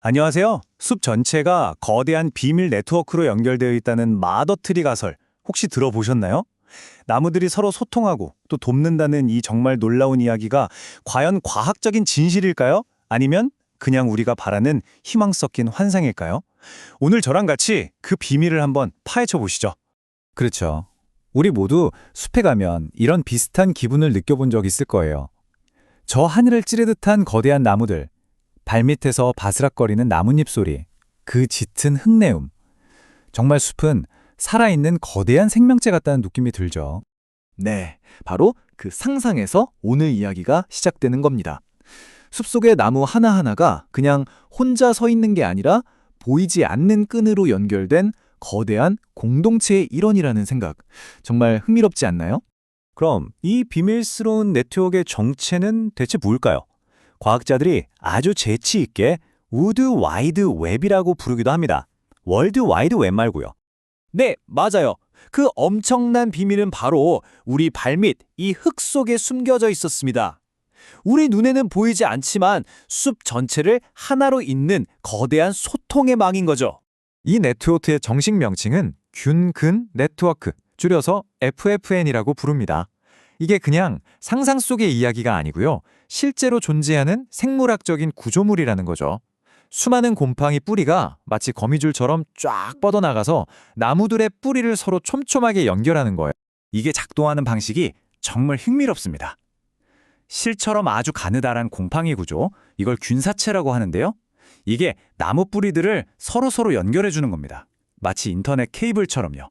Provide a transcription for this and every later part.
안녕하세요. 숲 전체가 거대한 비밀 네트워크로 연결되어 있다는 마더트리 가설 혹시 들어보셨나요? 나무들이 서로 소통하고 또 돕는다는 이 정말 놀라운 이야기가 과연 과학적인 진실일까요? 아니면 그냥 우리가 바라는 희망 섞인 환상일까요? 오늘 저랑 같이 그 비밀을 한번 파헤쳐 보시죠. 그렇죠. 우리 모두 숲에 가면 이런 비슷한 기분을 느껴본 적 있을 거예요. 저 하늘을 찌르듯한 거대한 나무들, 발밑에서 바스락거리는 나뭇잎 소리, 그 짙은 흙내음. 정말 숲은 살아있는 거대한 생명체 같다는 느낌이 들죠. 네, 바로 그 상상에서 오늘 이야기가 시작되는 겁니다. 숲속의 나무 하나하나가 그냥 혼자 서 있는 게 아니라 보이지 않는 끈으로 연결된 거대한 공동체의 일원이라는 생각. 정말 흥미롭지 않나요? 그럼 이 비밀스러운 네트워크의 정체는 대체 뭘까요? 과학자들이 아주 재치 있게 우드 와이드 웹이라고 부르기도 합니다. 월드 와이드 웹 말고요. 네, 맞아요. 그 엄청난 비밀은 바로 우리 발밑, 이 흙 속에 숨겨져 있었습니다. 우리 눈에는 보이지 않지만 숲 전체를 하나로 잇는 거대한 소통의 망인 거죠. 이 네트워크의 정식 명칭은 균근 네트워크, 줄여서 FFN이라고 부릅니다. 이게 그냥 상상 속의 이야기가 아니고요. 실제로 존재하는 생물학적인 구조물이라는 거죠. 수많은 곰팡이 뿌리가 마치 거미줄처럼 쫙 뻗어나가서 나무들의 뿌리를 서로 촘촘하게 연결하는 거예요. 이게 작동하는 방식이 정말 흥미롭습니다. 실처럼 아주 가느다란 곰팡이 구조, 이걸 균사체라고 하는데요. 이게 나무 뿌리들을 서로 연결해 주는 겁니다. 마치 인터넷 케이블처럼요.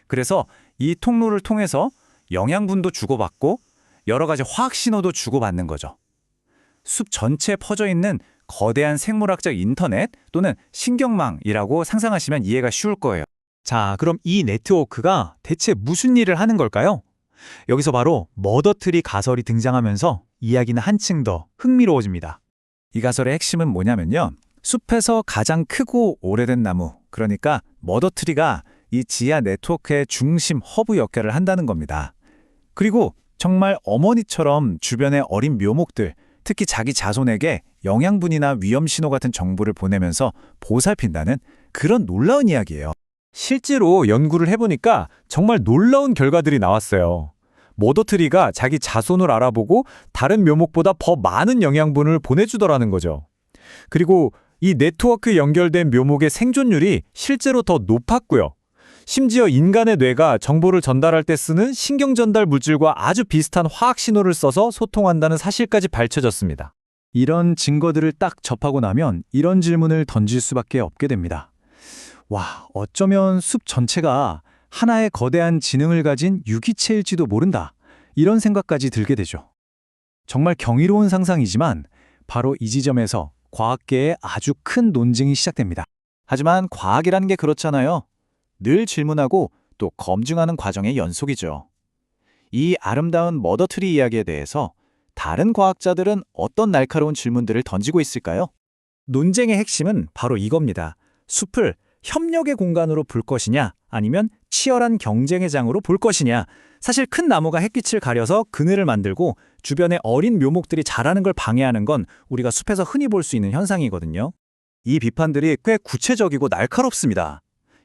그래서 이 통로를 통해서 영양분도 주고받고 여러 가지 화학 신호도 주고받는 거죠. 숲 전체에 퍼져 있는 거대한 생물학적 인터넷 또는 신경망이라고 상상하시면 이해가 쉬울 거예요. 자, 그럼 이 네트워크가 대체 무슨 일을 하는 걸까요? 여기서 바로 머더트리 가설이 등장하면서 이야기는 한층 더 흥미로워집니다. 이 가설의 핵심은 뭐냐면요. 숲에서 가장 크고 오래된 나무, 그러니까 머더트리가 이 지하 네트워크의 중심 허브 역할을 한다는 겁니다. 그리고 정말 어머니처럼 주변의 어린 묘목들, 특히 자기 자손에게 영양분이나 위험 신호 같은 정보를 보내면서 보살핀다는 그런 놀라운 이야기예요. 실제로 연구를 해보니까 정말 놀라운 결과들이 나왔어요. 머더트리가 자기 자손을 알아보고 다른 묘목보다 더 많은 영양분을 보내주더라는 거죠. 그리고 이 네트워크에 연결된 묘목의 생존율이 실제로 더 높았고요. 심지어 인간의 뇌가 정보를 전달할 때 쓰는 신경전달 물질과 아주 비슷한 화학 신호를 써서 소통한다는 사실까지 밝혀졌습니다. 이런 증거들을 딱 접하고 나면 이런 질문을 던질 수밖에 없게 됩니다. 와, 어쩌면 숲 전체가 하나의 거대한 지능을 가진 유기체일지도 모른다. 이런 생각까지 들게 되죠. 정말 경이로운 상상이지만 바로 이 지점에서 과학계에 아주 큰 논쟁이 시작됩니다. 하지만 과학이라는 게 그렇잖아요. 늘 질문하고 또 검증하는 과정의 연속이죠. 이 아름다운 머더트리 이야기에 대해서 다른 과학자들은 어떤 날카로운 질문들을 던지고 있을까요? 논쟁의 핵심은 바로 이겁니다. 숲을 협력의 공간으로 볼 것이냐 아니면 치열한 경쟁의 장으로 볼 것이냐. 사실 큰 나무가 햇빛을 가려서 그늘을 만들고 주변에 어린 묘목들이 자라는 걸 방해하는 건 우리가 숲에서 흔히 볼 수 있는 현상이거든요. 이 비판들이 꽤 구체적이고 날카롭습니다.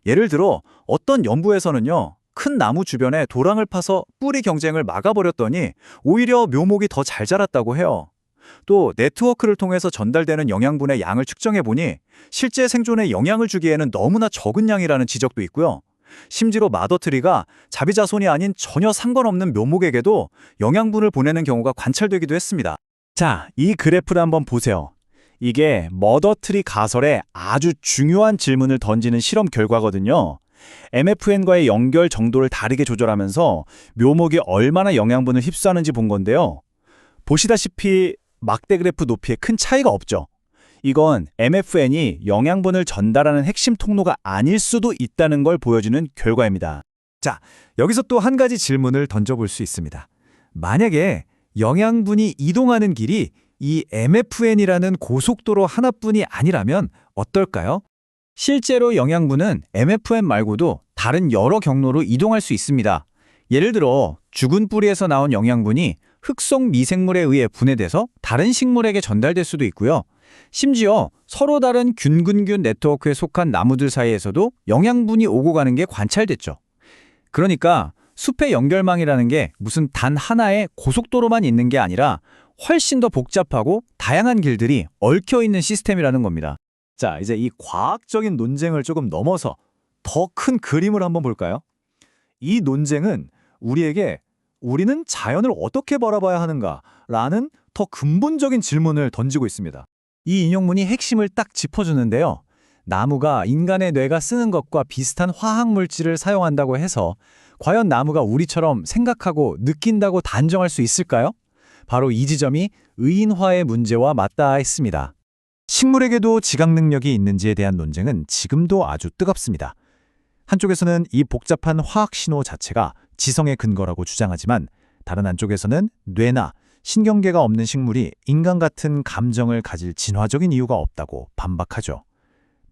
예를 들어 어떤 연구에서는요. 큰 나무 주변에 도랑을 파서 뿌리 경쟁을 막아버렸더니 오히려 묘목이 더 잘 자랐다고 해요. 또 네트워크를 통해서 전달되는 영양분의 양을 측정해보니 실제 생존에 영향을 주기에는 너무나 적은 양이라는 지적도 있고요. 심지어 마더트리가 자비자손이 아닌 전혀 상관없는 묘목에게도 영양분을 보내는 경우가 관찰되기도 했습니다. 자, 이 그래프를 한번 보세요. 이게 머더트리 가설에 아주 중요한 질문을 던지는 실험 결과거든요. MFN과의 연결 정도를 다르게 조절하면서 묘목이 얼마나 영양분을 흡수하는지 본 건데요. 보시다시피 막대 그래프 높이에 큰 차이가 없죠. 이건 MFN이 영양분을 전달하는 핵심 통로가 아닐 수도 있다는 걸 보여주는 결과입니다. 자, 여기서 또 한 가지 질문을 던져볼 수 있습니다. 만약에 영양분이 이동하는 길이 이 MFN이라는 고속도로 하나뿐이 아니라면 어떨까요? 실제로 영양분은 MFN 말고도 다른 여러 경로로 이동할 수 있습니다. 예를 들어 죽은 뿌리에서 나온 영양분이 흙속 미생물에 의해 분해돼서 다른 식물에게 전달될 수도 있고요. 심지어 서로 다른 균근균 네트워크에 속한 나무들 사이에서도 영양분이 오고 가는 게 관찰됐죠. 그러니까 숲의 연결망이라는 게 무슨 단 하나의 고속도로만 있는 게 아니라 훨씬 더 복잡하고 다양한 길들이 얽혀 있는 시스템이라는 겁니다. 자, 이제 이 과학적인 논쟁을 조금 넘어서 더 큰 그림을 한번 볼까요? 이 논쟁은 우리에게 우리는 자연을 어떻게 바라봐야 하는가라는 더 근본적인 질문을 던지고 있습니다. 이 인용문이 핵심을 딱 짚어주는데요. 나무가 인간의 뇌가 쓰는 것과 비슷한 화학 물질을 사용한다고 해서 과연 나무가 우리처럼 생각하고 느낀다고 단정할 수 있을까요? 바로 이 지점이 의인화의 문제와 맞닿아 있습니다. 식물에게도 지각 능력이 있는지에 대한 논쟁은 지금도 아주 뜨겁습니다. 한쪽에서는 이 복잡한 화학 신호 자체가 지성의 근거라고 주장하지만 다른 한쪽에서는 뇌나 신경계가 없는 식물이 인간 같은 감정을 가질 진화적인 이유가 없다고 반박하죠.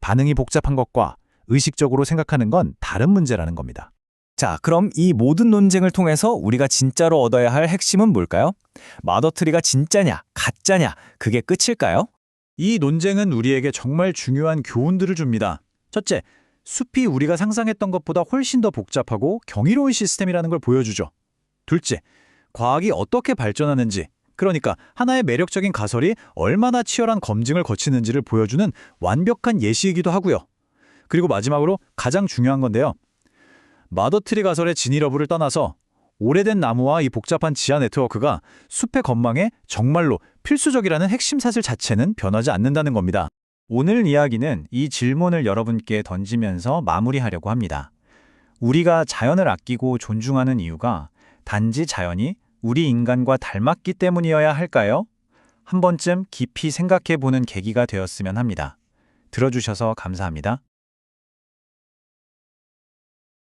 반응이 복잡한 것과 의식적으로 생각하는 건 다른 문제라는 겁니다. 자, 그럼 이 모든 논쟁을 통해서 우리가 진짜로 얻어야 할 핵심은 뭘까요? 마더트리가 진짜냐, 가짜냐, 그게 끝일까요? 이 논쟁은 우리에게 정말 중요한 교훈들을 줍니다. 첫째, 숲이 우리가 상상했던 것보다 훨씬 더 복잡하고 경이로운 시스템이라는 걸 보여주죠. 둘째, 과학이 어떻게 발전하는지, 그러니까 하나의 매력적인 가설이 얼마나 치열한 검증을 거치는지를 보여주는 완벽한 예시이기도 하고요. 그리고 마지막으로 가장 중요한 건데요. 마더트리 가설의 진위 여부를 떠나서 오래된 나무와 이 복잡한 지하 네트워크가 숲의 건망에 정말로 필수적이라는 핵심 사실 자체는 변하지 않는다는 겁니다. 오늘 이야기는 이 질문을 여러분께 던지면서 마무리하려고 합니다. 우리가 자연을 아끼고 존중하는 이유가 단지 자연이 우리 인간과 닮았기 때문이어야 할까요? 한 번쯤 깊이 생각해 보는 계기가 되었으면 합니다. 들어주셔서 감사합니다.